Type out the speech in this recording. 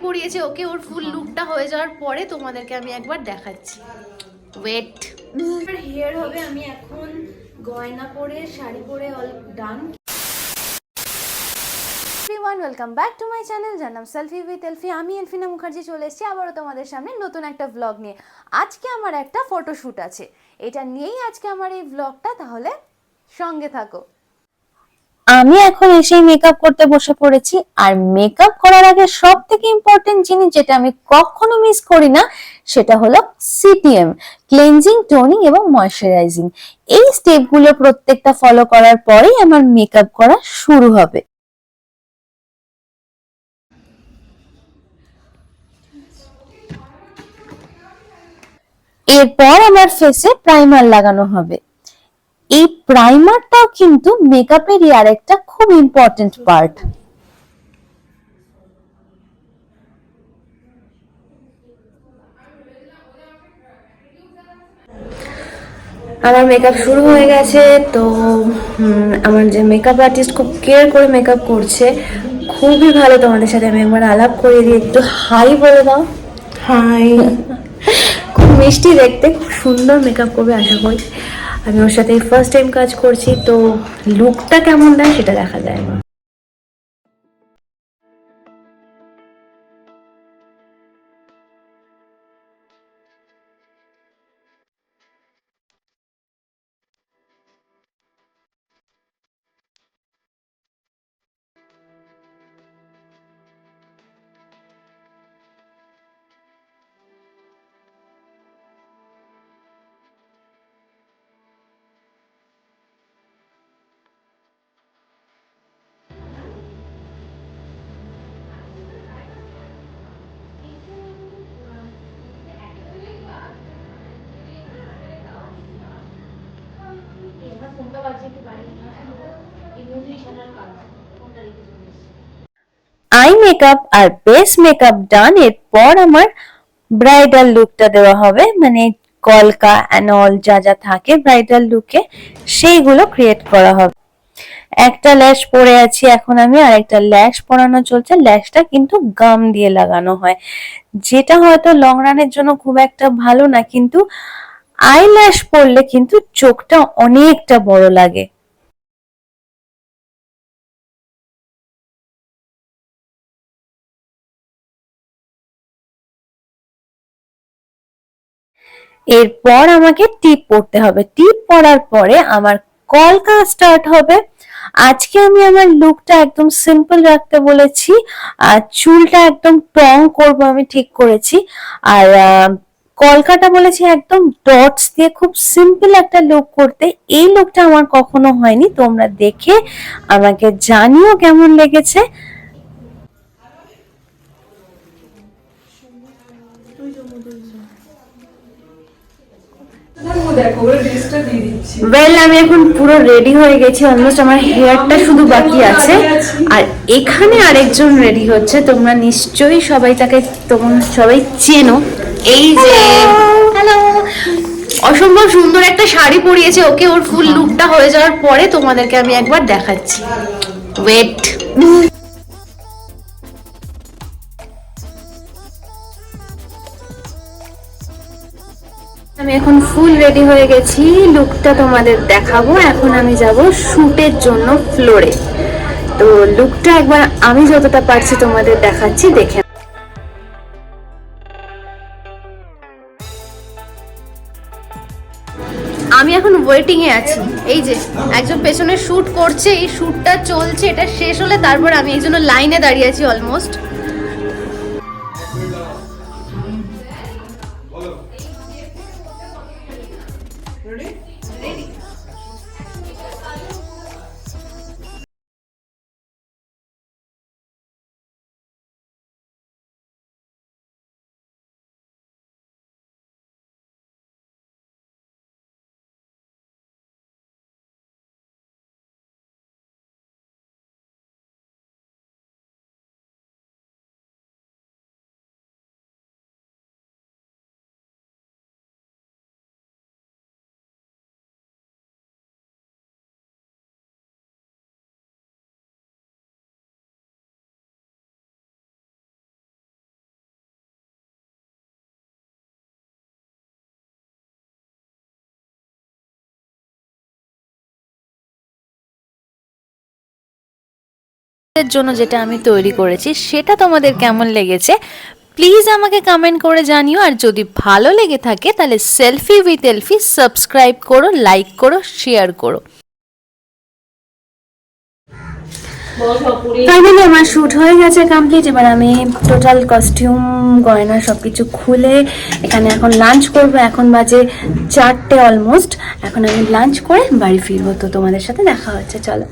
পরিয়েছে ওকে, ওর ফুল লুকটা হয়ে যাওয়ার পরে তোমাদেরকে আমি একবার দেখাচ্ছি। ওয়েট, হেয়ার হবে। আমি এখন গয়না পরে শাড়ি পরে all done. Everyone, welcome back to my channel, যার নাম সেলফি উইথ এলফি। আমি এলফিনা মুখার্জি চলে এসেছি আবারও তোমাদের সামনে নতুন একটা ভ্লগ নিয়ে। আজকে আমার একটা ফটোশ্যুট আছে, এটা নিয়েই আজকে আমার এই ভ্লগটা, তাহলে সঙ্গে থাকো। আমি এখন এসেই মেকআপ করতে বসে পড়েছি। আর মেকআপ করার আগে সব থেকে ইম্পর্টেন্ট জিনিস যেটা আমি কখনো মিস করি না সেটা হলো সিটিএম, ক্লেনজিং, টোনিং এবং ময়শ্চারাইজিং। এই স্টেপগুলো প্রত্যেকটা ফলো করার পরেই আমার মেকআপ করা শুরু হবে। এরপর আমার ফেসে প্রাইমার লাগানো হবে। এই প্রাইমারটাও কিন্তু মেকআপেরই আরেকটা খুব ইম্পর্টেন্ট পার্ট। আমার মেকআপ শুরু হয়ে গেছে। তো আমার যে মেকআপ আর্টিস্ট খুব কেয়ার করে মেকআপ করছে, খুবই ভালো। তোমাদের সাথে আমি একবার আলাপ করে দিই, একটু হাই বলে দাও। হাই। খুব মিষ্টি দেখতে, খুব সুন্দর মেকআপ করবে আশা করি। আমি ওর সাথে ফার্স্ট টাইম কাজ করছি, তো লুকটা কেমন দেয় সেটা দেখা যায় না। আই মেকআপ আর বেস মেকআপ ডান। এরপর আমার ব্রাইডাল লুকটা দেওয়া হবে, মানে কলকা অ্যান্ড অল যা যা থাকে ব্রাইডাল লুকে সেইগুলো ক্রিয়েট করা হবে। একটা ল্যাশ পরে আছি এখন আমি, আর একটা ল্যাশ পরানো চলছে। ল্যাশটা কিন্তু গাম দিয়ে লাগানো হয়, যেটা হয়তো লং রানের জন্য খুব একটা ভালো না, কিন্তু আই ল্যাশ পরলে কিন্তু চোখটা অনেকটা বড় লাগে। এরপর আমাকে টিপ পরতে হবে। টিপ পরার পরে আমার কলকা স্টার্ট হবে। আজকে আমি আমার লুকটা একদম সিম্পল রাখতে বলেছি, আর চুলটা একদম টং করব আমি ঠিক করেছি। আর কলকাটা বলেছি একদম ডটস দিয়ে খুব সিম্পল একটা লুক করতে। এই লুকটা আমার কখনো হয়নি, তোমরা দেখে আমাকে জানিও কেমন লেগেছে। ওয়েল, আমি এখন পুরো রেডি হয়ে গেছি অলমোস্ট। আমার হেয়ারটা শুধু বাকি আছে। আর এখানে আরেকজন রেডি হচ্ছে, তোমরা নিশ্চয়ই সবাই তাকে, তোমরা সবাই চেনো। এই যে, হ্যালো। অসম্ভব সুন্দর একটা শাড়ি পরিয়েছে ওকে, ওর ফুল লুকটা হয়ে যাওয়ার পরে তোমাদেরকে আমি একবার দেখাচ্ছি। ওয়েট। আমি এখন ফুল রেডি হয়ে গেছি, লুকটা তোমাদের দেখাবো। এখন আমি যাব শুটের জন্য ফ্লোরে। তো লুকটা একবার আমি যতটা পারছি তোমাদের দেখাচ্ছি, দেখে। আমি এখন ওয়েটিং এ আছি। এই যে একজন পেছনে শুট করছে, এই শুটটা চলছে, এটা শেষ হলে তারপর আমি এই জন্য লাইনে দাঁড়িয়ে আছি অলমোস্ট। এর জন্য যেটা আমি তৈরি করেছি সেটা তোমাদের কেমন লেগেছে প্লিজ আমাকে কমেন্ট করে জানিও। আর যদি ভালো লেগে থাকে তাহলে সেলফি উইথ এলফি সাবস্ক্রাইব করো, লাইক করো, শেয়ার করো। ফাইনালি আমার শ্যুট হয়ে গেছে কমপ্লিট। এবার আমি টোটাল কস্টিউম গয়না সব কিছু খুলে এখানে এখন লাঞ্চ করবো। এখন বাজে 4টে অলমোস্ট। এখন আমি লাঞ্চ করে বাড়ি ফিরবো, তো তোমাদের সাথে দেখা হচ্ছে, চলো।